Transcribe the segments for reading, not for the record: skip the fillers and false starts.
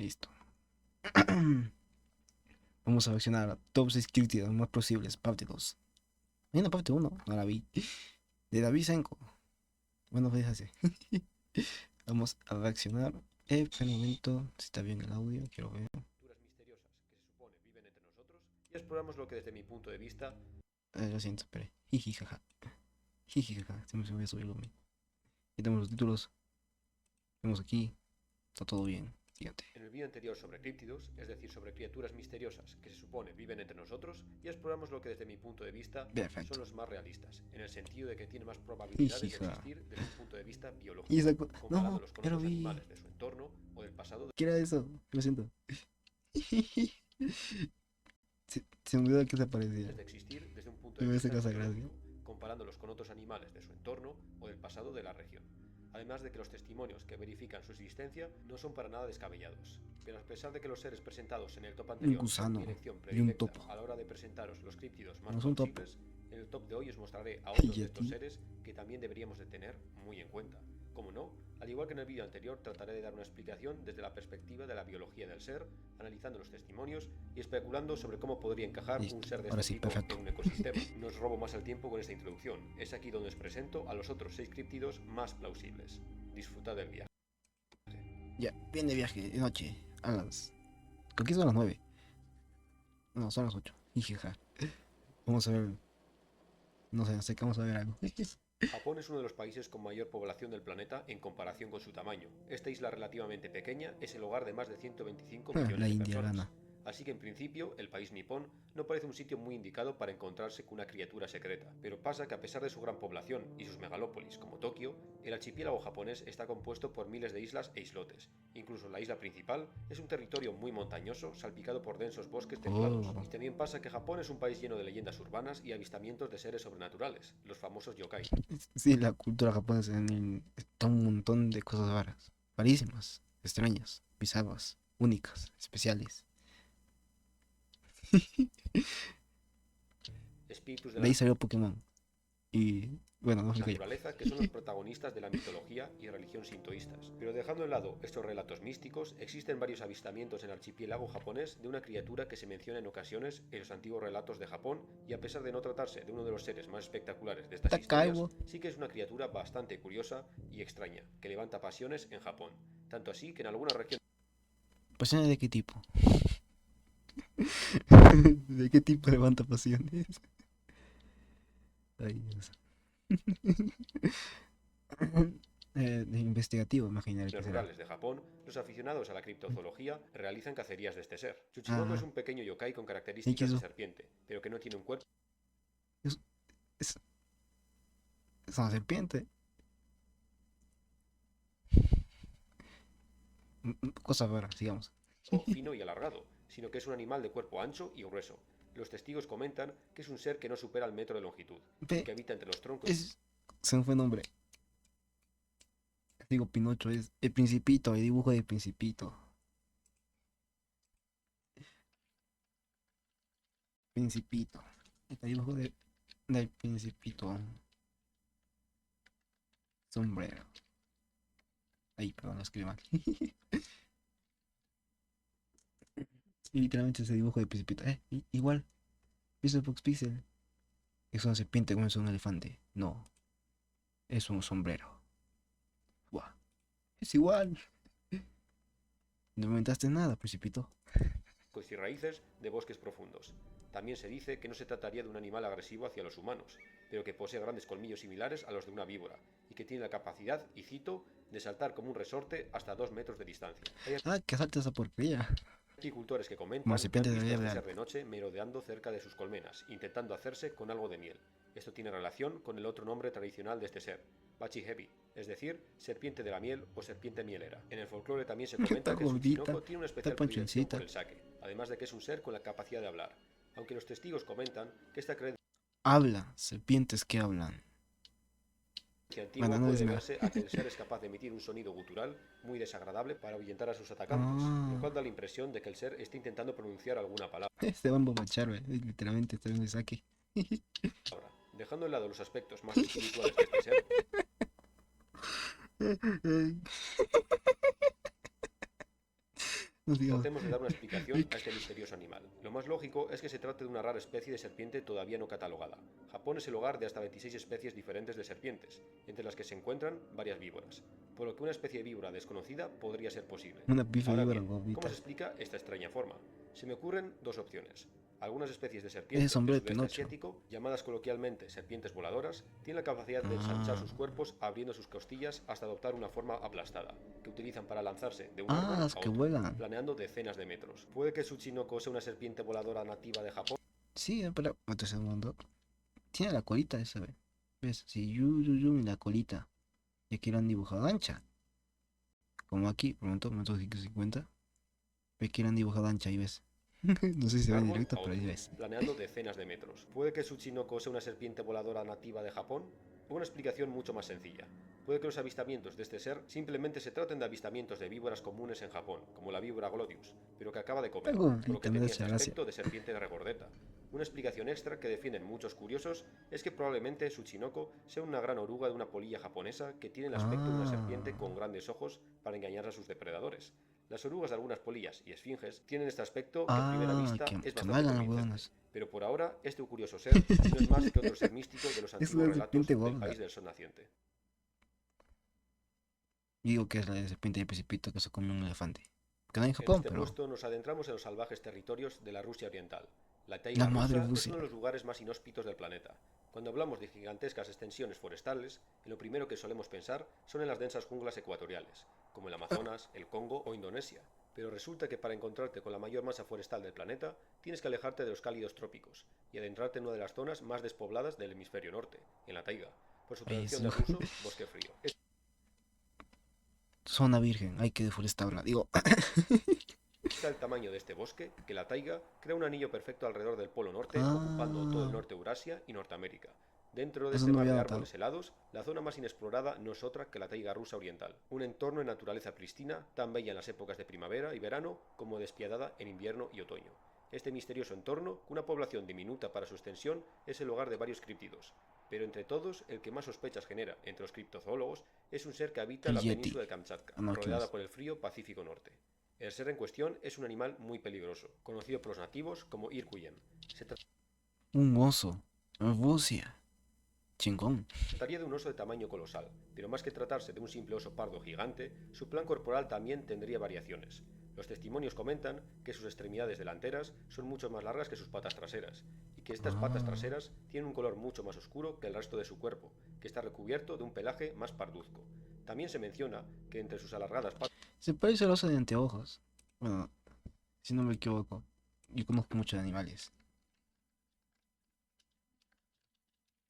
Listo. Vamos a seleccionar top 6 críticas más posibles. Parte 2. Hay una parte 1, no la vi. De David Senko. Bueno, pues así. Vamos a reaccionar. Espera un momento. Si está bien el audio, quiero ver. Criaturas misteriosas que se supone viven entre nosotros y exploramos lo que desde mi punto de vista. Lo siento, espere. Jiji, jaja. Jiji, jaja. Se me voy a subir el volumen. Quitamos los títulos. Vemos aquí. Está todo bien. Siguiente. En el vídeo anterior sobre críptidos, es decir, sobre criaturas misteriosas que se supone viven entre nosotros, y exploramos lo que desde mi punto de vista son Perfecto. los más realistas, en el sentido de que tienen más probabilidades Jiji, de jaja. existir desde un punto de vista Y biológico, esa no, comparándolos con ya lo otros vi. animales de su entorno o del pasado ¿Qué era eso? Lo siento. Se me olvidó que se parecía. de existir desde un punto de Me hace vista casa gracia. biológico, comparándolos con otros animales de su entorno o del pasado de la región. Además de que los testimonios que verifican su existencia no son para nada descabellados. Pero a pesar de que los seres presentados en el top Un anterior son mi gusano elección y un predilecta topo. a la hora de presentaros los críptidos más No es un topo. plausibles, en el top de hoy os mostraré a otros Y de a estos ti. seres que también deberíamos de tener muy en cuenta. Como no, al igual que en el vídeo anterior, trataré de dar una explicación desde la perspectiva de la biología del ser, analizando los testimonios y especulando sobre cómo podría encajar un Listo. ser de Ahora este sí, tipo perfecto. en un ecosistema. No os robo más el tiempo con esta introducción. Es aquí donde os presento a los otros 6 críptidos más plausibles. Disfrutad del viaje. Ya, bien de viaje de noche. A las. Creo que son las 9. No, son las 8. Jijaja. Vamos a ver. No sé que vamos a ver algo. Japón es uno de los países con mayor población del planeta en comparación con su tamaño. Esta isla relativamente pequeña es el hogar de más de 125 La millones de India personas. gana. Así que en principio el país nipón no parece un sitio muy indicado para encontrarse con una criatura secreta. Pero pasa que a pesar de su gran población y sus megalópolis como Tokio, el archipiélago japonés está compuesto por miles de islas e islotes. Incluso la isla principal es un territorio muy montañoso, salpicado por densos bosques templados. Oh. Y también pasa que Japón es un país lleno de leyendas urbanas y avistamientos de seres sobrenaturales, los famosos yokai. Sí, la cultura japonesa está un montón de cosas raras. Rarísimas. Extrañas. Bizarras. Únicas. Especiales. Espíritus de De la ahí salió Pokémon. Y. Bueno, no sé qué yo. naturaleza que son los protagonistas de la mitología y religión sintoístas. Pero dejando de lado estos relatos místicos, existen varios avistamientos en el archipiélago japonés de una criatura que se menciona en ocasiones en los antiguos relatos de Japón, y a pesar de no tratarse de uno de los seres más espectaculares de estas historias, Takaiwo. sí que es una criatura bastante curiosa y extraña, que levanta pasiones en Japón. Tanto así que en algunas regiones ¿Pasiones de qué tipo? ¿De qué tipo levanta pasiones? Ay, Dios. De investigativo, imaginar que será. rurales de Japón, los aficionados a la criptozoología realizan cacerías de este ser. Tsuchimoto es Ah, un pequeño yokai con ¿y qué características es de eso? serpiente, pero que no tiene un cuerpo. Es, es, es una serpiente. Cosa rara, sigamos. Fino y alargado, sino que es un animal de cuerpo ancho y grueso. Los testigos comentan que es un ser que no supera el metro de longitud y Ve, que habita entre los troncos. se me fue el nombre. Digo Pinocho, es el Principito, el dibujo del Principito. Principito. El dibujo del Principito. Sombrero. Ay, perdón, lo escribí mal. Literalmente ese dibujo del Principito. Igual. ¿Viste Fox Pixel? Es una serpiente como es un elefante. No, es un sombrero. Buah, es igual. No inventaste nada, Principito. Y raíces de bosques profundos. También se dice que no se trataría de un animal agresivo hacia los humanos, pero que posee grandes colmillos similares a los de una víbora y que tiene la capacidad, y cito, de saltar como un resorte hasta 2 metros de distancia. Hay Ah, que salta esa porquería. apicultores que Como comentan que serpiente han de la visto a vida este real. ser de noche merodeando cerca de sus colmenas, intentando hacerse con algo de miel. Esto tiene relación con el otro nombre tradicional de este ser, Bachihebi, es decir, serpiente de la miel o serpiente mielera. En el folclore también se Está comenta que gordita, Tsuchinoko tiene una está especial predilección por panchoncita. el sake, además de que es un ser con la capacidad de hablar, aunque los testigos comentan que esta creencia Habla, serpientes que hablan. Bueno, antigua no puede es nada. deberse a que el ser es capaz de emitir un sonido gutural muy desagradable para ahuyentar a sus atacantes, lo Ah, cual da la impresión de que el ser está intentando pronunciar alguna palabra. se va a embobachar, literalmente está en el saque. Dejando de lado los aspectos más espirituales de este ser, No digamos. Tratemos de dar una explicación a este misterioso animal. Lo más lógico es que se trate de una rara especie de serpiente todavía no catalogada. Japón es el hogar de hasta 26 especies diferentes de serpientes, entre las que se encuentran varias víboras, por lo que una especie de víbora desconocida podría ser posible. Una bife Ahora víbora bien, ¿cómo se gordita. explica esta extraña forma? Se me ocurren dos opciones. Algunas especies de Ese serpiente del sombrero de sudeste Pinocho. asiático, llamadas coloquialmente serpientes voladoras, tienen la capacidad de ensanchar Ah. sus cuerpos abriendo sus costillas hasta adoptar una forma aplastada, que utilizan para lanzarse de un árbol Ah, a es que otro, vuelan. planeando decenas de metros. Puede que Tsuchinoko sea una serpiente voladora nativa de Japón. Sí, pero otro segundo. Tiene la colita esa, ¿ve? ¿Ves? Sí, yu, en la colita. Y aquí la han dibujado ancha. Como aquí, momento 50. Ve que la han dibujado ancha, ahí ves. No sé si se ve en Árbol directo, a pero ahí otro, ves. planeando decenas de metros. ¿Puede que Tsuchinoko sea una serpiente voladora nativa de Japón? Una explicación mucho más sencilla. Puede que los avistamientos de este ser simplemente se traten de avistamientos de víboras comunes en Japón, como la víbora Glodius, pero que acaba de comer, Algo por lo que me da tenía esa este gracia. aspecto de serpiente regordeta. Una explicación extra que defienden muchos curiosos es que probablemente Tsuchinoko sea una gran oruga de una polilla japonesa que tiene el aspecto de una serpiente Ah. con grandes ojos para engañar a sus depredadores. Las orugas de algunas polillas y esfinges tienen este aspecto que a primera Ah, vista es que bastante malan las convincente, huevonas. pero por ahora este curioso ser no es más que otro ser místico de los Es antiguos una relatos serpiente del gorda. país del sol naciente. Digo que es la serpiente de Precipito que se come un elefante. Que no en En Japón, este pero. puesto nos adentramos en los salvajes territorios de la Rusia oriental. La La taiga madre rusa es uno Rusia. de los lugares más inhóspitos del planeta. Cuando hablamos de gigantescas extensiones forestales, en lo primero que solemos pensar son en las densas junglas ecuatoriales, como el Amazonas, el Congo o Indonesia. Pero resulta que para encontrarte con la mayor masa forestal del planeta, tienes que alejarte de los cálidos trópicos y adentrarte en una de las zonas más despobladas del hemisferio norte, en la taiga. Por su Oye, traducción sí. del ruso, bosque frío. Zona virgen, hay que deforestarla. Digo. Es tal tamaño de este bosque que la taiga crea un anillo perfecto alrededor del Polo Norte, ocupando todo el Ah. norte de Eurasia y Norteamérica. Dentro de Eso este no mar había de notado. árboles helados, la zona más inexplorada no es otra que la taiga rusa oriental, un entorno de naturaleza pristina, tan bella en las épocas de primavera y verano como despiadada en invierno y otoño. Este misterioso entorno, con una población diminuta para su extensión, es el hogar de varios críptidos, pero entre todos, el que más sospechas genera entre los criptozoólogos es un ser que habita en El la Yeti. península de Kamchatka, Ah, no, ¿quién rodeada es? por el frío Pacífico Norte. El ser en cuestión es un animal muy peligroso, conocido por los nativos como Irkuyen. Se Un oso. Rusia. Chingón. trataría de un oso de tamaño colosal, pero más que tratarse de un simple oso pardo gigante, su plan corporal también tendría variaciones. Los testimonios comentan que sus extremidades delanteras son mucho más largas que sus patas traseras, y que estas patas Ah. traseras tienen un color mucho más oscuro que el resto de su cuerpo, que está recubierto de un pelaje más parduzco. También se menciona que entre sus alargadas patas Se parece al oso de anteojos. Bueno, si no me equivoco. Yo conozco mucho de animales.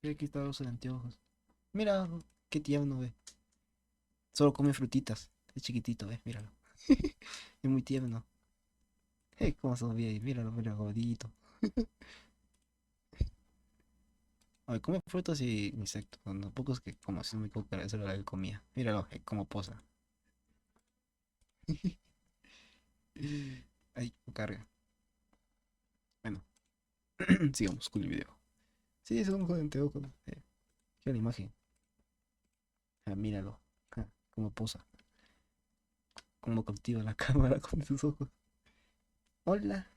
Ve, aquí está el oso de anteojos. Mira, qué tierno, ve. Solo come frutitas. Es chiquitito, ve, míralo. Es muy tierno. Cómo sonríe ahí, míralo, gordito. A ver, come frutas y insectos. No, pocos que como, si no me equivoco, eso era lo que comía. Míralo, cómo posa. Ahí, carga. Bueno, sigamos con el video. Sí, es un ojo de anteojos. Mira la imagen. Ah, míralo. Ah, cómo posa. Cómo captiva la cámara con sus ojos. Hola.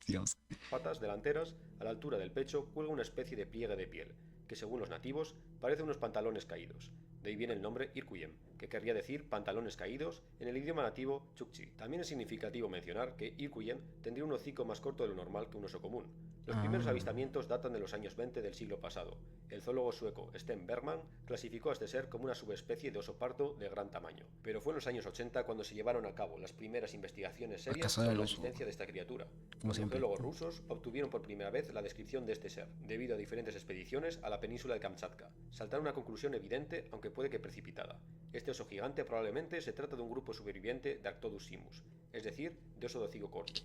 Sigamos. patas delanteras, a la altura del pecho, cuelga una especie de pliegue de piel, que según los nativos parece unos pantalones caídos. De ahí viene el nombre Irkuyem, que querría decir pantalones caídos en el idioma nativo Chukchi. También es significativo mencionar que Irkuyem tendría un hocico más corto de lo normal que un oso común. Los primeros Ah, avistamientos datan de los años 20 del siglo pasado. El zoólogo sueco Sten Bergman clasificó a este ser como una subespecie de oso pardo de gran tamaño. Pero fue en los años 80 cuando se llevaron a cabo las primeras investigaciones a serias cazar sobre al la oso, existencia de esta criatura, como cuando siempre. geólogos rusos obtuvieron por primera vez la descripción de este ser, debido a diferentes expediciones a la península de Kamchatka. Saltaron a una conclusión evidente, aunque puede que precipitada. Este oso gigante probablemente se trata de un grupo superviviente de Arctodus simus, es decir, de oso de hocico corto.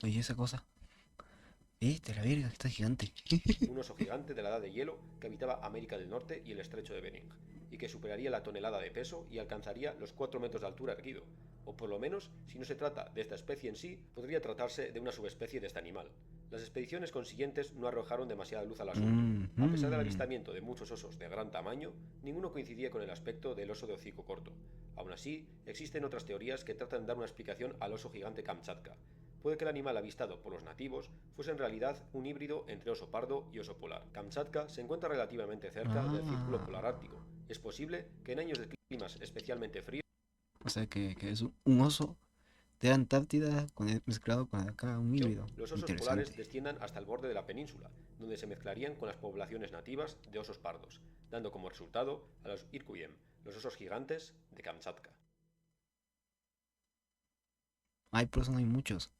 Oye, esa cosa. De la verga, está gigante. Un oso gigante de la edad de hielo que habitaba América del Norte y el estrecho de Bering, y que superaría la tonelada de peso y alcanzaría los 4 metros de altura erguido. O por lo menos, si no se trata de esta especie en sí, podría tratarse de una subespecie de este animal. Las expediciones consiguientes no arrojaron demasiada luz al asunto. A pesar del Mm. avistamiento de muchos osos de gran tamaño, ninguno coincidía con el aspecto del oso de hocico corto. Aún así, existen otras teorías que tratan de dar una explicación al oso gigante Kamchatka. Puede que el animal avistado por los nativos fuese en realidad un híbrido entre oso pardo y oso polar. Kamchatka se encuentra relativamente cerca del círculo polar ártico. Es posible que en años de climas especialmente fríos, O sea que es un oso de la Antártida mezclado con acá, un híbrido. los osos polares Interesante. desciendan hasta el borde de la península, donde se mezclarían con las poblaciones nativas de osos pardos, dando como resultado a los Irkuyem, los osos gigantes de Kamchatka. Hay por eso no hay muchos.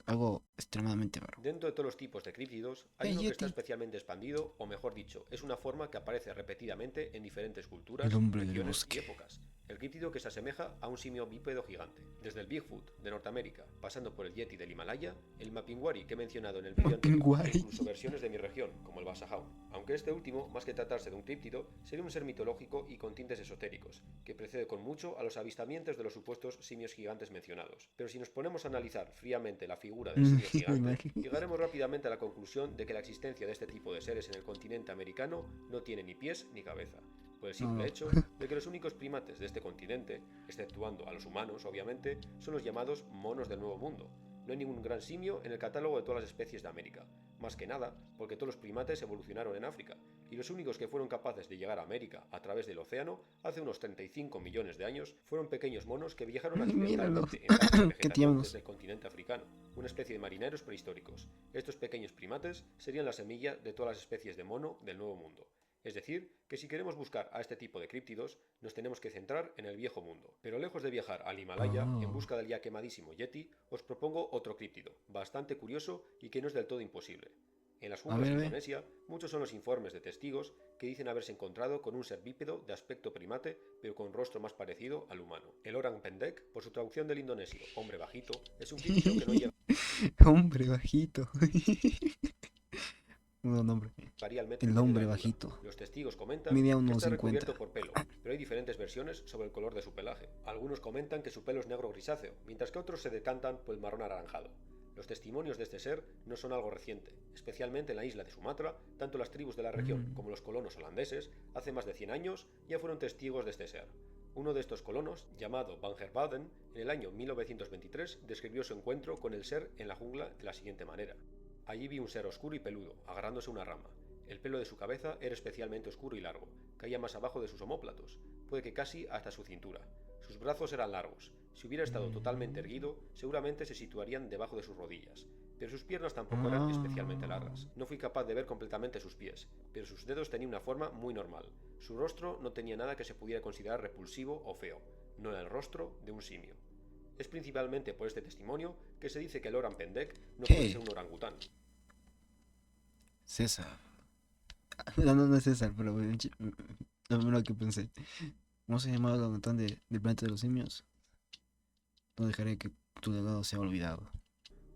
Algo extremadamente raro. Dentro de todos los tipos de críptidos, hay Hey, uno que está Yeti. especialmente expandido, o mejor dicho, es una forma que aparece repetidamente en diferentes El culturas, hombre del regiones y bosque. épocas. El críptido que se asemeja a un simio bípedo gigante. Desde el Bigfoot de Norteamérica, pasando por el Yeti del Himalaya, el Mapinguari que he mencionado en el vídeo anterior, Mapinguari. e incluso versiones de mi región, como el Basajaun. Aunque este último, más que tratarse de un críptido, sería un ser mitológico y con tintes esotéricos, que precede con mucho a los avistamientos de los supuestos simios gigantes mencionados. Pero si nos ponemos a analizar fríamente la figura del simio gigante, llegaremos rápidamente a la conclusión de que la existencia de este tipo de seres en el continente americano no tiene ni pies ni cabeza, por el simple hecho de que los únicos primates de este continente, exceptuando a los humanos obviamente, son los llamados monos del Nuevo Mundo. No hay ningún gran simio en el catálogo de todas las especies de América, más que nada porque todos los primates evolucionaron en África, y los únicos que fueron capaces de llegar a América a través del océano hace unos 35 millones de años fueron pequeños monos que viajaron accidentalmente en barcos de vegetación desde el continente africano, una especie de marineros prehistóricos. Estos pequeños primates serían la semilla de todas las especies de mono del Nuevo Mundo. Es decir, que si queremos buscar a este tipo de críptidos, nos tenemos que centrar en el viejo mundo. Pero lejos de viajar al Himalaya en busca del ya quemadísimo Yeti, os propongo otro críptido, bastante curioso y que no es del todo imposible. En las junglas de Indonesia, muchos son los informes de testigos que dicen haberse encontrado con un ser bípedo de aspecto primate, pero con rostro más parecido al humano. El orang pendek, por su traducción del indonesio hombre bajito, es un críptido que no llega Hombre bajito. Un nombre. varía al metro y El medio de hombre altura. bajito. Los testigos comentan Mide que unos está 50. recubierto por pelo, pero hay diferentes versiones sobre el color de su pelaje. Algunos comentan que su pelo es negro grisáceo, mientras que otros se decantan por el marrón anaranjado. Los testimonios de este ser no son algo reciente, especialmente en la isla de Sumatra, tanto las tribus de la región como los colonos holandeses, hace más de 100 años, ya fueron testigos de este ser. Uno de estos colonos, llamado Van der Waden, en el año 1923 describió su encuentro con el ser en la jungla de la siguiente manera. Allí vi un ser oscuro y peludo, agarrándose a una rama. El pelo de su cabeza era especialmente oscuro y largo, caía más abajo de sus omóplatos, puede que casi hasta su cintura. Sus brazos eran largos. Si hubiera estado totalmente erguido, seguramente se situarían debajo de sus rodillas. Pero sus piernas tampoco eran especialmente largas. No fui capaz de ver completamente sus pies, pero sus dedos tenían una forma muy normal. Su rostro no tenía nada que se pudiera considerar repulsivo o feo. No era el rostro de un simio. Es principalmente por este testimonio que se dice que el orang pendek no puede ser un orangután. César. No es César, pero lo primero que pensé. ¿Cómo se llamaba el orangután del planeta de los simios? No dejaré que tu legado sea olvidado.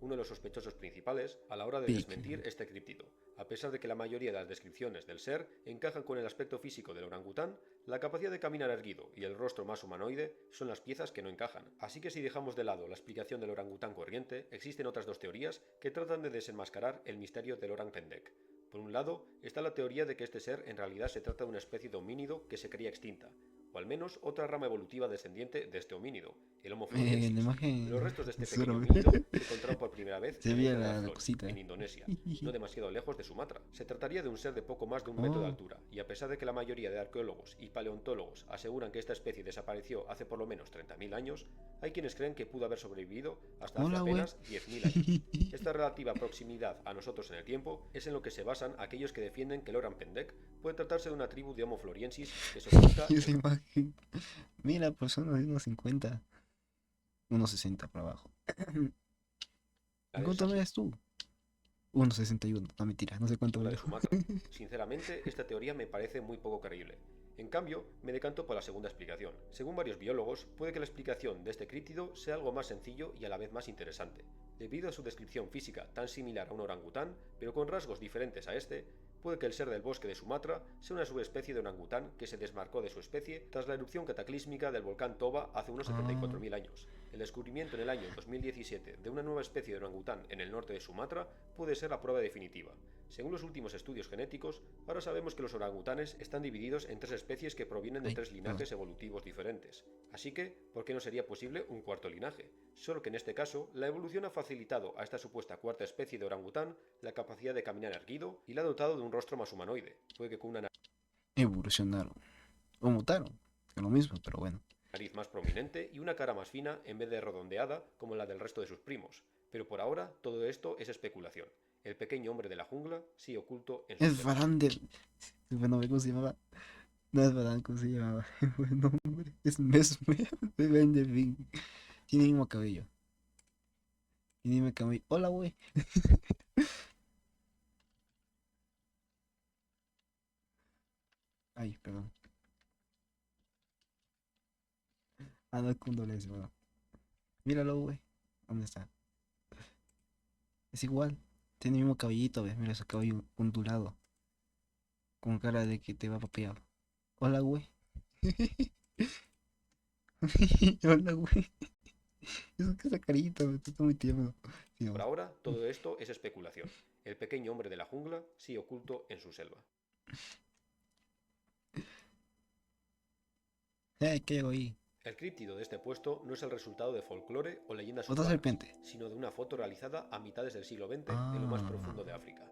Uno de los sospechosos principales a la hora de desmentir este críptido. A pesar de que la mayoría de las descripciones del ser encajan con el aspecto físico del orangután, la capacidad de caminar erguido y el rostro más humanoide son las piezas que no encajan. Así que si dejamos de lado la explicación del orangután corriente, existen otras dos teorías que tratan de desenmascarar el misterio del orang pendek. Por un lado, está la teoría de que este ser en realidad se trata de una especie de homínido que se creía extinta, o al menos otra rama evolutiva descendiente de este homínido, el Homo floresiensis. Los restos de este pequeño homínido se encontraron por primera vez en la isla de Flores, en Indonesia, no demasiado lejos de Sumatra. Se trataría de un ser de poco más de 1 metro de altura, y a pesar de que la mayoría de arqueólogos y paleontólogos aseguran que esta especie desapareció hace por lo menos 30.000 años, hay quienes creen que pudo haber sobrevivido hasta hace apenas 10.000 años. Esta relativa proximidad a nosotros en el tiempo es en lo que se basan aquellos que defienden que el orang pendek puede tratarse de una tribu de Homo floriensis que se oculta. Esa imagen. Mira, personas de 1,50. 1,60 para abajo. ¿Cuánto mides tú? 1,61. No, mentira, no sé cuánto de mido. Sumatra. Sinceramente, esta teoría me parece muy poco creíble. En cambio, me decanto por la segunda explicación. Según varios biólogos, puede que la explicación de este críptido sea algo más sencillo y a la vez más interesante. Debido a su descripción física tan similar a un orangután, pero con rasgos diferentes a este, puede que el ser del bosque de Sumatra sea una subespecie de orangután que se desmarcó de su especie tras la erupción cataclísmica del volcán Toba hace unos 74.000 años. El descubrimiento en el año 2017 de una nueva especie de orangután en el norte de Sumatra puede ser la prueba definitiva. Según los últimos estudios genéticos, ahora sabemos que los orangutanes están divididos en 3 especies que provienen de Ay, 3 perdón. linajes evolutivos diferentes. Así que, ¿por qué no sería posible un cuarto linaje? Solo que en este caso, la evolución ha facilitado a esta supuesta cuarta especie de orangután la capacidad de caminar erguido y la ha dotado de un rostro más humanoide. Puede que con una Evolucionaron. O mutaron. Es lo mismo, pero bueno. nariz más prominente y una cara más fina en vez de redondeada como la del resto de sus primos. Pero por ahora todo esto es especulación. El pequeño hombre de la jungla sigue oculto en su Es selva. Varane del. Bueno, ¿cómo se llamaba? No es Varane, ¿cómo se llamaba? Buen nombre. Es Mesmer de Benjamin. Tiene el mismo cabello. Tiene el mismo cabello. Hola, güey. Ay, perdón. Ah, no es con doble S, perdón. Míralo, güey. ¿Dónde está? Es igual. Tiene el mismo cabellito, ¿ves? Mira su cabello ondulado. Con cara de que te va papeado. Hola, güey. Hola, güey. Eso que esa carita, güey. Está muy tierno. Por Digamos. ahora todo esto es especulación. El pequeño hombre de la jungla sigue oculto en su selva. ¿Qué hago ahí? El críptido de este puesto no es el resultado de folclore o leyendas Otra urbanas, serpiente. sino de una foto realizada a mitades del siglo XX en lo más Ah. profundo de África.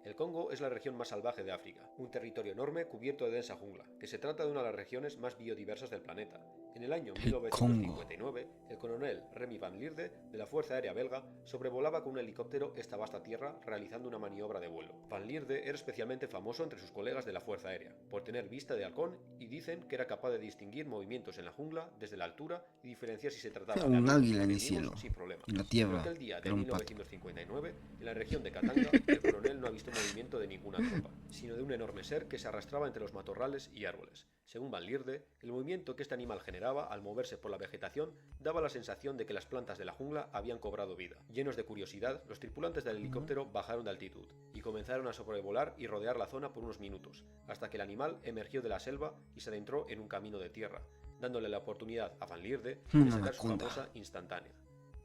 El Congo es la región más salvaje de África, un territorio enorme cubierto de densa jungla, que se trata de una de las regiones más biodiversas del planeta. En el año El Congo. 1959, el coronel Remy Van Lierde, de la Fuerza Aérea Belga, sobrevolaba con un helicóptero esta vasta tierra realizando una maniobra de vuelo. Van Lierde era especialmente famoso entre sus colegas de la Fuerza Aérea, por tener vista de halcón y dicen que era capaz de distinguir movimientos en la jungla desde la altura y diferenciar si se trataba de Un amigos águila o en el enemigos cielo. sin problema. En la Pero tierra. aquel día de Era un pato. 1959, en la región de Katanga, el coronel no ha visto movimiento de ninguna tropa, sino de un enorme ser que se arrastraba entre los matorrales y árboles. Según Van Lierde, el movimiento que este animal generaba al moverse por la vegetación daba la sensación de que las plantas de la jungla habían cobrado vida. Llenos de curiosidad, los tripulantes del helicóptero bajaron de altitud y comenzaron a sobrevolar y rodear la zona por unos minutos, hasta que el animal emergió de la selva y se adentró en un camino de tierra, dándole la oportunidad a Van Lierde de Una sacar su anaconda. famosa instantánea.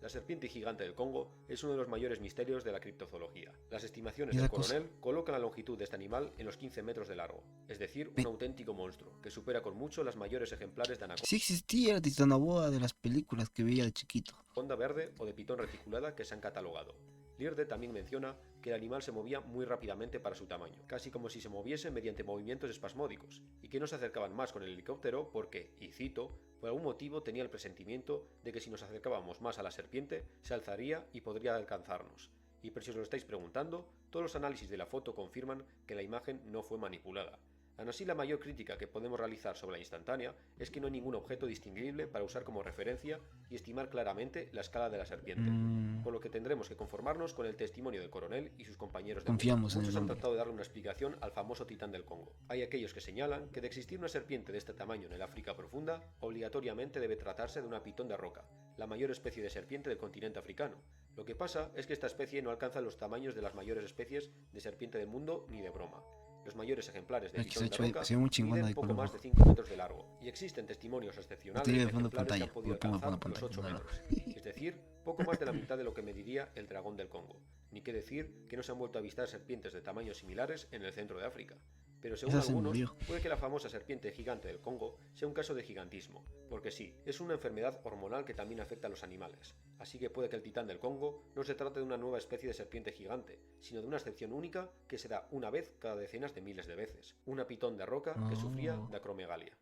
La serpiente gigante del Congo es uno de los mayores misterios de la criptozoología. Las estimaciones ¿Y del esa cosa? coronel colocan la longitud de este animal en los 15 metros de largo, es decir, un auténtico monstruo, que supera con mucho las mayores ejemplares de anaconda Sí existía la titanoboa de las películas que veía de chiquito. verde o de pitón reticulada que se han catalogado. Lierde también menciona que el animal se movía muy rápidamente para su tamaño, casi como si se moviese mediante movimientos espasmódicos, y que no se acercaban más con el helicóptero porque, y cito, por algún motivo tenía el presentimiento de que si nos acercábamos más a la serpiente, se alzaría y podría alcanzarnos. Y por si os lo estáis preguntando, todos los análisis de la foto confirman que la imagen no fue manipulada. Aún así, la mayor crítica que podemos realizar sobre la instantánea es que no hay ningún objeto distinguible para usar como referencia y estimar claramente la escala de la serpiente, por lo que tendremos que conformarnos con el testimonio del coronel y sus compañeros de vuelo. Confiamos en Muchos el han hombre. tratado de darle una explicación al famoso titán del Congo. Hay aquellos que señalan que de existir una serpiente de este tamaño en el África profunda, obligatoriamente debe tratarse de una pitón de roca, la mayor especie de serpiente del continente africano. Lo que pasa es que esta especie no alcanza los tamaños de las mayores especies de serpiente del mundo ni de broma. Los mayores ejemplares de Es que se ha pitón de hecho, roca se ve muy chingona miden de poco color más de rojo. 5 metros de largo, y existen testimonios La excepcionales tenía de de fondo de ejemplares que han pantalla. podido Lo pongo de fondo alcanzar de los 8 pantalla. metros, es decir, poco más de la mitad de lo que mediría el dragón del Congo. Ni qué decir que no se han vuelto a avistar serpientes de tamaños similares en el centro de África. Pero según Esa se algunos, murió. puede que la famosa serpiente gigante del Congo sea un caso de gigantismo, porque sí, es una enfermedad hormonal que también afecta a los animales. Así que puede que el titán del Congo no se trate de una nueva especie de serpiente gigante, sino de una excepción única que se da una vez cada decenas de miles de veces, una pitón de roca que sufría Oh. de acromegalia.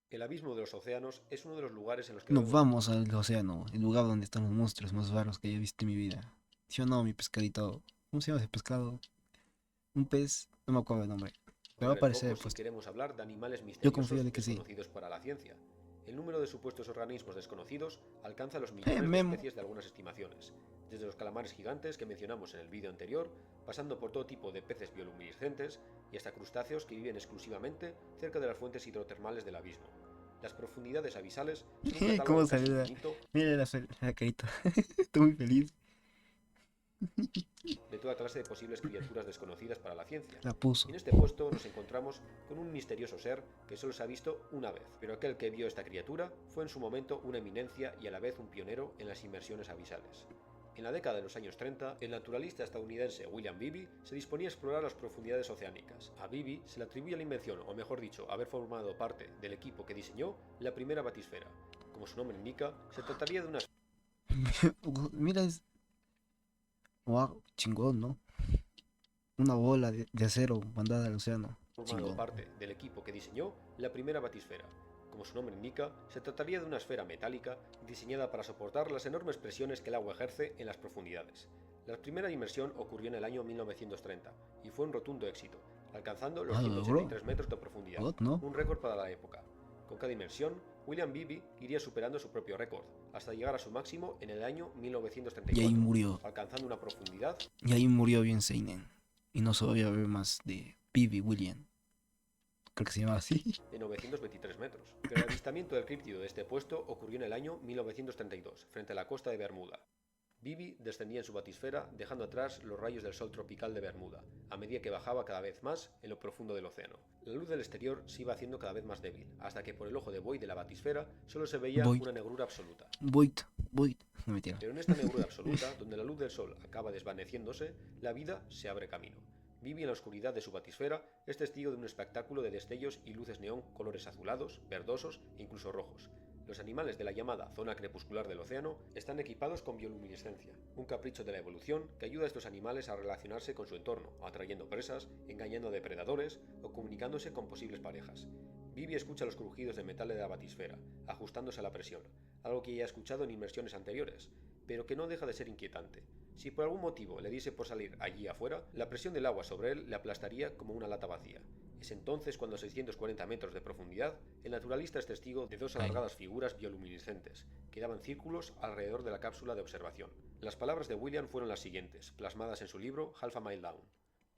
El abismo de los océanos es uno de los lugares en los que Nos debemos vamos al océano, el lugar donde están los monstruos más raros que haya visto en mi vida. ¿Sí o no, mi pescadito? ¿Cómo se llama ese pescado? Un pez, no me acuerdo el nombre. Pero va a poner el aparecer, foco si pues. queremos hablar de animales Yo confío misteriosos de que sí. desconocidos para la ciencia. El número de supuestos organismos desconocidos alcanza los millones de Memo. especies de algunas estimaciones, desde los calamares gigantes que mencionamos en el vídeo anterior, pasando por todo tipo de peces bioluminiscentes y hasta crustáceos que viven exclusivamente cerca de las fuentes hidrotermales del abismo. Las profundidades abisales son un ¿Cómo catálogo casi saluda? infinito. Mira la carita. Estoy muy feliz. de toda clase de posibles criaturas desconocidas para la ciencia. La puso. Y en este puesto nos encontramos con un misterioso ser que solo se ha visto una vez, pero aquel que vio esta criatura fue en su momento una eminencia y a la vez un pionero en las inmersiones abisales. En la década de los años 30, el naturalista estadounidense William Beebe se disponía a explorar las profundidades oceánicas. A Beebe se le atribuye la invención, o mejor dicho, haber formado parte del equipo que diseñó la primera batisfera. Como su nombre indica, se trataría de una Mira, es. Wow, chingón, ¿no? Una bola de acero mandada al océano. formado Chingón. parte del equipo que diseñó la primera batisfera. Como su nombre indica, se trataría de una esfera metálica diseñada para soportar las enormes presiones que el agua ejerce en las profundidades. La primera inmersión ocurrió en el año 1930 y fue un rotundo éxito, alcanzando los Ah, ¿lo logró? 183 metros de profundidad, God, ¿no? un récord para la época. Con cada inmersión, William Beebe iría superando su propio récord, hasta llegar a su máximo en el año Y ahí 1934, murió. alcanzando una profundidad Y ahí murió bien Seinen. Y no se volvió a ver más de Bibi William. Creo que se llamaba así. de 923 metros. Pero el avistamiento del críptido de este puesto ocurrió en el año 1932, frente a la costa de Bermuda. Bibi descendía en su batisfera dejando atrás los rayos del sol tropical de Bermuda, a medida que bajaba cada vez más en lo profundo del océano. La luz del exterior se iba haciendo cada vez más débil, hasta que por el ojo de buey de la batisfera solo se veía Void. una negrura absoluta. Void. No me Pero en esta negrura absoluta, donde la luz del sol acaba desvaneciéndose, la vida se abre camino. Bibi en la oscuridad de su batisfera es testigo de un espectáculo de destellos y luces neón colores azulados, verdosos e incluso rojos. Los animales de la llamada zona crepuscular del océano están equipados con bioluminiscencia, un capricho de la evolución que ayuda a estos animales a relacionarse con su entorno, atrayendo presas, engañando a depredadores o comunicándose con posibles parejas. Bibi escucha los crujidos de metal de la batisfera, ajustándose a la presión, algo que ya ha escuchado en inmersiones anteriores, pero que no deja de ser inquietante. Si por algún motivo le diese por salir allí afuera, la presión del agua sobre él le aplastaría como una lata vacía. Es entonces cuando a 640 metros de profundidad, el naturalista es testigo de dos alargadas figuras bioluminiscentes, que daban círculos alrededor de la cápsula de observación. Las palabras de William fueron las siguientes, plasmadas en su libro Half a Mile Down.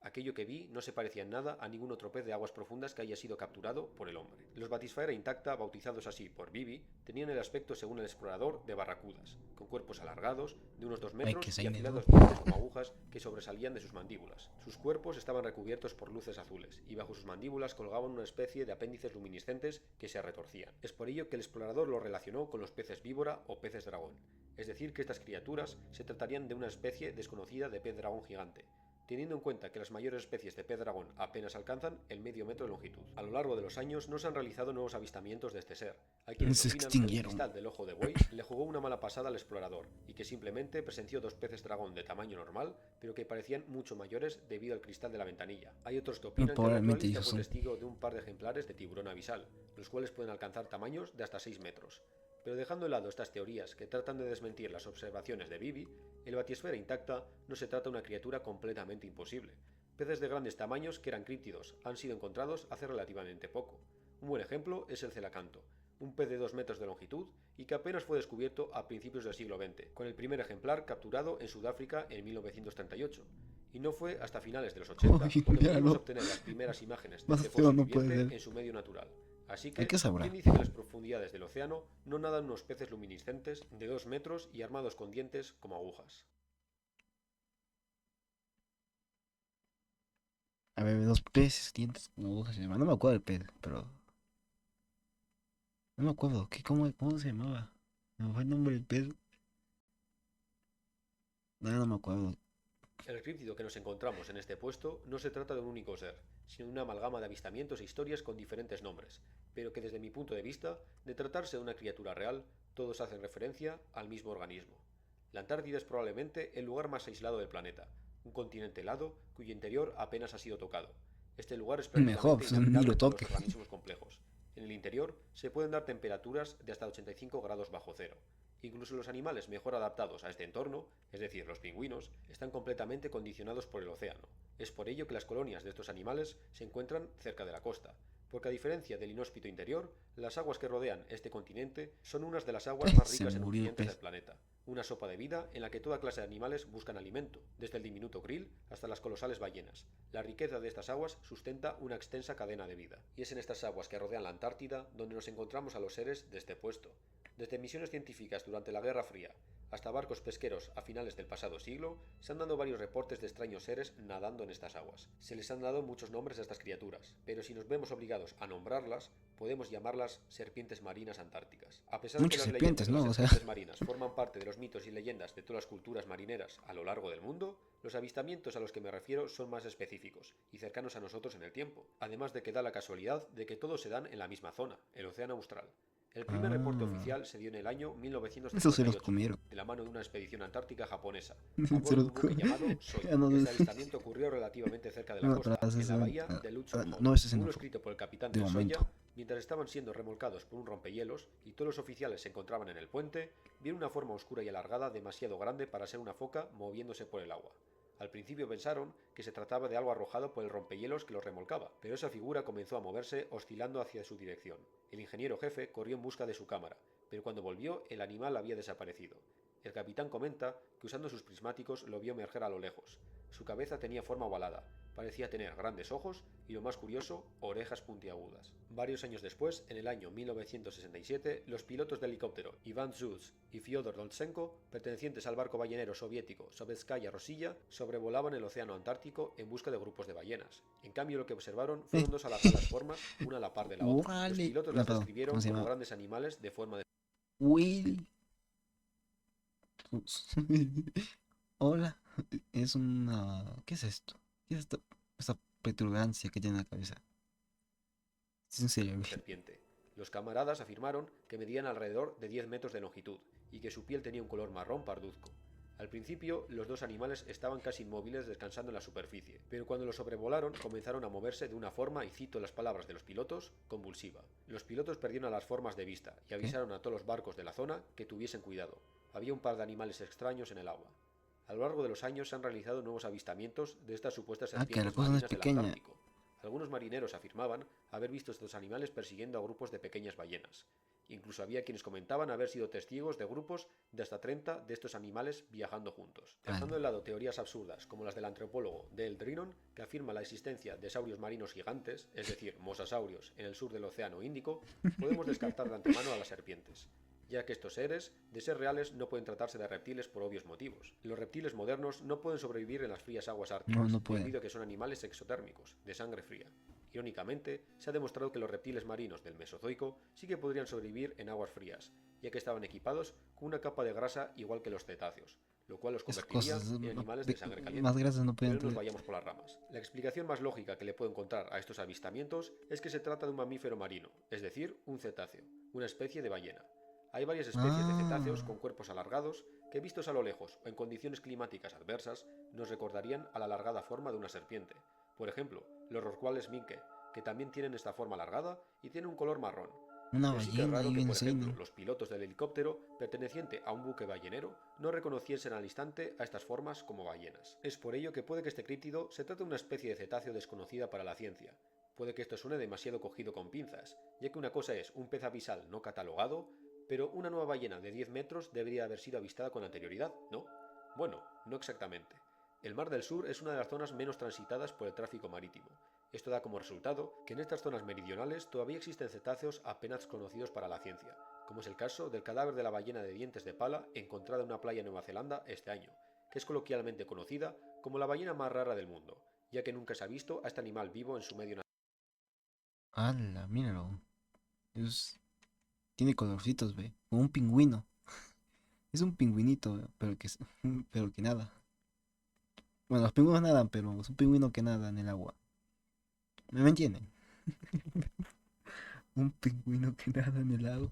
Aquello que vi no se parecía en nada a ningún otro pez de aguas profundas que haya sido capturado por el hombre. Los batisfera intacta, bautizados así por Bibi, tenían el aspecto, según el explorador, de barracudas, con cuerpos alargados, de unos 2 Ay, metros que y Seinen, ¿no? afilados dientes como agujas que sobresalían de sus mandíbulas. Sus cuerpos estaban recubiertos por luces azules, y bajo sus mandíbulas colgaban una especie de apéndices luminiscentes que se retorcían. Es por ello que el explorador lo relacionó con los peces víbora o peces dragón, es decir, que estas criaturas se tratarían de una especie desconocida de pez dragón gigante, teniendo en cuenta que las mayores especies de pez dragón apenas alcanzan el medio metro de longitud. A lo largo de los años no se han realizado nuevos avistamientos de este ser. Hay quienes Se opinan que el extinguieron. cristal del ojo de buey le jugó una mala pasada al explorador y que simplemente presenció dos peces dragón de tamaño normal, pero que parecían mucho mayores debido al cristal de la ventanilla. Hay otros que opinan que el Probablemente naturalista ellos fue son. testigo de un par de ejemplares de tiburón abisal, los cuales pueden alcanzar tamaños de hasta 6 metros. Pero dejando de lado estas teorías que tratan de desmentir las observaciones de Bibi, el batisfera intacta no se trata de una criatura completamente imposible. Peces de grandes tamaños que eran críptidos han sido encontrados hace relativamente poco. Un buen ejemplo es el celacanto, un pez de 2 metros de longitud y que apenas fue descubierto a principios del siglo XX, con el primer ejemplar capturado en Sudáfrica en 1938. Y no fue hasta finales de los 80 Uy, cuando pudimos míralo. obtener las primeras imágenes de Más este feo fósil no puede viviente ser. en su medio natural. Así ¿Ay, que, qué sabrá? ¿quién dice que en las profundidades del océano no nadan unos peces luminiscentes de 2 metros y armados con dientes como agujas? A ver, dos peces, dientes como agujas. No me acuerdo del pez, pero. No me acuerdo. ¿Cómo se llamaba? Me fue el nombre del pez. No me acuerdo. El críptido que nos encontramos en este puesto no se trata de un único ser, sino de una amalgama de avistamientos e historias con diferentes nombres, pero que desde mi punto de vista, de tratarse de una criatura real, todos hacen referencia al mismo organismo. La Antártida es probablemente el lugar más aislado del planeta, un continente helado cuyo interior apenas ha sido tocado. Este lugar es Mejor, prácticamente pues, ni inhabitable lo para los toque. organismos complejos. En el interior se pueden dar temperaturas de hasta 85 grados bajo cero. Incluso los animales mejor adaptados a este entorno, es decir, los pingüinos, están completamente condicionados por el océano. Es por ello que las colonias de estos animales se encuentran cerca de la costa, porque a diferencia del inhóspito interior, las aguas que rodean este continente son unas de las aguas más Se ricas en murió el nutrientes pez. del planeta. Una sopa de vida en la que toda clase de animales buscan alimento, desde el diminuto krill hasta las colosales ballenas. La riqueza de estas aguas sustenta una extensa cadena de vida. Y es en estas aguas que rodean la Antártida donde nos encontramos a los seres de este puesto. Desde misiones científicas durante la Guerra Fría hasta barcos pesqueros a finales del pasado siglo, se han dado varios reportes de extraños seres nadando en estas aguas. Se les han dado muchos nombres a estas criaturas, pero si nos vemos obligados a nombrarlas, podemos llamarlas serpientes marinas antárticas. A pesar de que Muchas las leyendas serpientes, de las ¿no? O sea, serpientes marinas forman parte de los mitos y leyendas de todas las culturas marineras a lo largo del mundo, los avistamientos a los que me refiero son más específicos y cercanos a nosotros en el tiempo, además de que da la casualidad de que todos se dan en la misma zona, el Océano Austral. El primer reporte ah, oficial se dio en el año esos se los 1958, comieron. de la mano de una expedición antártica japonesa, a Se bordo de los un buque comieron. llamado Soi. Ya no, Este avistamiento ocurrió relativamente cerca de la no, pero costa, en la bahía de Lutzow, no, ese según no lo fue. escrito por el capitán De del Soya. momento. Mientras estaban siendo remolcados por un rompehielos y todos los oficiales se encontraban en el puente, vieron una forma oscura y alargada demasiado grande para ser una foca moviéndose por el agua. Al principio pensaron que se trataba de algo arrojado por el rompehielos que los remolcaba, pero esa figura comenzó a moverse oscilando hacia su dirección. El ingeniero jefe corrió en busca de su cámara, pero cuando volvió el animal había desaparecido. El capitán comenta que usando sus prismáticos lo vio emerger a lo lejos. Su cabeza tenía forma ovalada, parecía tener grandes ojos y, lo más curioso, orejas puntiagudas. Varios años después, en el año 1967, los pilotos de helicóptero Ivan Zuz y Fyodor Doltsenko, pertenecientes al barco ballenero soviético Sovetskaya Rosilla, sobrevolaban el océano Antártico en busca de grupos de ballenas. En cambio, lo que observaron fueron dos alargadas formas, una a la par de la otra. Los Vale. pilotos No, las perdón, ¿cómo describieron se como llama? grandes animales de forma de... Will. Hola. Es una. ¿Qué es esto? ¿Qué es esta protuberancia que tiene en la cabeza? Es en serio, Will. serpiente. Los camaradas afirmaron que medían alrededor de 10 metros de longitud y que su piel tenía un color marrón parduzco. Al principio, los dos animales estaban casi inmóviles descansando en la superficie, pero cuando los sobrevolaron comenzaron a moverse de una forma, y cito las palabras de los pilotos, convulsiva. Los pilotos perdieron las formas de vista y ¿Qué? avisaron a todos los barcos de la zona que tuviesen cuidado. Había un par de animales extraños en el agua. A lo largo de los años se han realizado nuevos avistamientos de estas supuestas Ah, que la serpientes cosa no es marinas del pequeña. Antártico. Algunos marineros afirmaban haber visto estos animales persiguiendo a grupos de pequeñas ballenas. Incluso había quienes comentaban haber sido testigos de grupos de hasta 30 de estos animales viajando juntos. Dejando Vale. de lado teorías absurdas como las del antropólogo Dale Drinon, que afirma la existencia de saurios marinos gigantes, es decir, mosasaurios, en el sur del Océano Índico, podemos descartar de antemano a las serpientes, ya que estos seres, de ser reales, no pueden tratarse de reptiles por obvios motivos. Los reptiles modernos no pueden sobrevivir en las frías aguas árticas, No puede. debido a que son animales exotérmicos, de sangre fría. Irónicamente, se ha demostrado que los reptiles marinos del Mesozoico sí que podrían sobrevivir en aguas frías, ya que estaban equipados con una capa de grasa igual que los cetáceos, lo cual los Esas convertiría cosas en animales de sangre más caliente. grasas no Pero pueden no nos tener. vayamos por las ramas. La explicación más lógica que le puedo encontrar a estos avistamientos es que se trata de un mamífero marino, es decir, un cetáceo, una especie de ballena. Hay varias especies de cetáceos con Ah, cuerpos alargados que, vistos a lo lejos o en condiciones climáticas adversas, nos recordarían a la alargada forma de una serpiente. Por ejemplo, los rorcuales minke, que también tienen esta forma alargada y tienen un color marrón. una Pero sí que es ballena raro y que, un por ejemplo, seino. los pilotos del helicóptero perteneciente a un buque ballenero no reconociesen al instante a estas formas como ballenas. Es por ello que puede que este críptido se trate de una especie de cetáceo desconocida para la ciencia. Puede que esto suene demasiado cogido con pinzas, ya que una cosa es un pez abisal no catalogado, pero una nueva ballena de 10 metros debería haber sido avistada con anterioridad, ¿no? Bueno, no exactamente. El Mar del Sur es una de las zonas menos transitadas por el tráfico marítimo. Esto da como resultado que en estas zonas meridionales todavía existen cetáceos apenas conocidos para la ciencia, como es el caso del cadáver de la ballena de dientes de pala encontrada en una playa de Nueva Zelanda este año, que es coloquialmente conocida como la ballena más rara del mundo, ya que nunca se ha visto a este animal vivo en su medio natural. ¡Hala! Míralo. Es... Tiene colorcitos, ve. Como un pingüino. Es un pingüinito, pero que, pero que nada. Bueno, los pingüinos nadan, pero es un pingüino que nada en el agua. ¿Me entienden? Un pingüino que nada en el agua.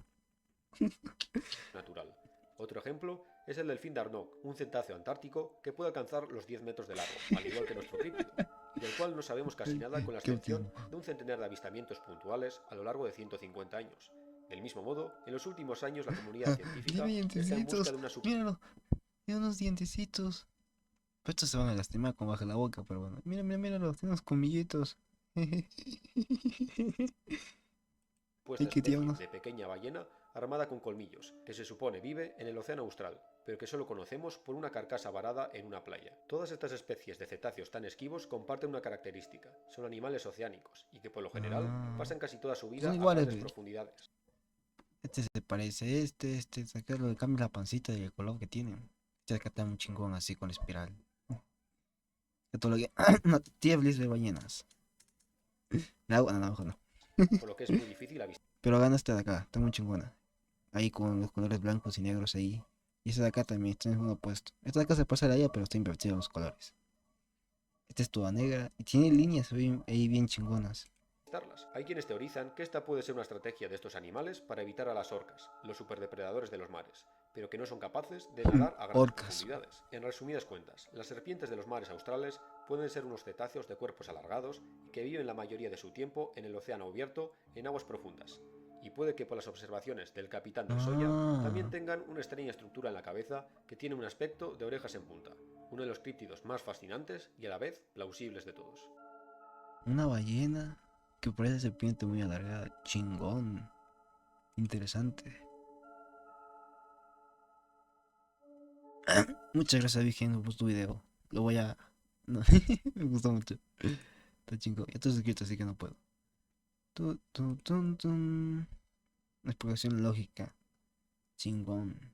Otro ejemplo es el delfín d'Arnoch, un cetáceo antártico que puede alcanzar los 10 metros de largo, al igual que nuestro críptido, y del cual no sabemos casi nada con la Qué excepción tiempo. de un centenar de avistamientos puntuales a lo largo de 150 años. Del mismo modo, en los últimos años la comunidad científica Tiene está en busca dientecitos. de una Míralo. Tiene unos dientecitos. Pero estos se van a lastimar con baja la boca, pero bueno. Míralo. Tiene unos colmillitos. supuesta Ay, qué especie tiernos. de pequeña ballena armada con colmillos, que se supone vive en el Océano Austral, pero que solo conocemos por una carcasa varada en una playa. Todas estas especies de cetáceos tan esquivos comparten una característica: son animales oceánicos y que por lo general Ah, pasan casi toda su vida son a iguales, grandes ve. profundidades. Este se parece a este, sacarlo, le cambia la pancita y el color que tiene. Este de acá está muy chingón así con la espiral. Que todo lo que... Una tieblis de ballenas. La agua, no, no, no. por lo que es muy difícil avistar. Pero gana esta de acá, está muy chingona. Ahí con los colores blancos y negros ahí. Y esta de acá también está en un opuesto. Esta de acá se pasa a la ella, pero está invertido los colores. Esta es toda negra y tiene líneas ahí bien chingonas. Hay quienes teorizan que esta puede ser una estrategia de estos animales para evitar a las orcas, los superdepredadores de los mares, pero que no son capaces de nadar a grandes Orcas. profundidades. En resumidas cuentas, las serpientes de los mares australes pueden ser unos cetáceos de cuerpos alargados y que viven la mayoría de su tiempo en el océano abierto en aguas profundas. Y puede que por las observaciones del capitán del Soya también Ah, tengan una extraña estructura en la cabeza que tiene un aspecto de orejas en punta, uno de los críptidos más fascinantes y a la vez plausibles de todos. una ballena que parece serpiente muy alargada. Chingón. Interesante. Muchas gracias, Virgen, por tu video. Lo voy a... No, me gustó mucho. Está chingón. Ya estoy suscrito, así que no puedo. Una explicación lógica. Chingón.